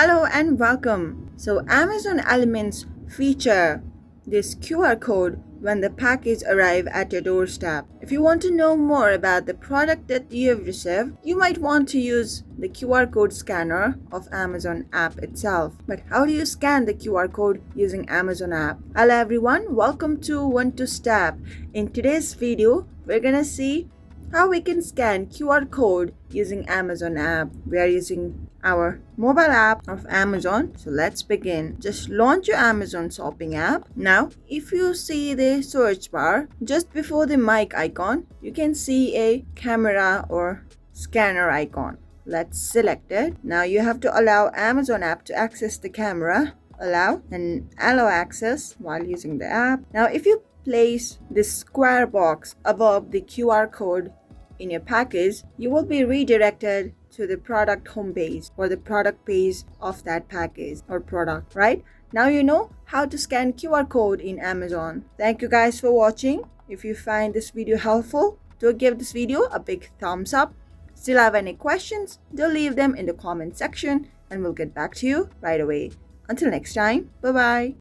Hello and welcome. So Amazon Elements feature this QR code when the package arrive at your doorstep. If you want to know more about the product that you have received, you might want to use the QR code scanner of Amazon app itself. But how do you scan the QR code using Amazon app? Hello everyone, welcome to One to Step. In today's video, we're gonna see how we can scan QR code using Amazon app. We are using our mobile app of Amazon. So let's begin. Just launch your Amazon shopping app. Now, if you see the search bar, just before the mic icon, you can see a camera or scanner icon. Let's select it. Now you have to allow Amazon app to access the camera. Allow access while using the app. Now if you place this square box above the QR code in your package, you will be redirected to the product homepage or the product page of that package or product, right? Now you know how to scan QR code in Amazon. Thank you guys for watching. If you find this video helpful, do give this video a big thumbs up. Still have any questions, do leave them in the comment section and we'll get back to you right away. Until next time, bye-bye.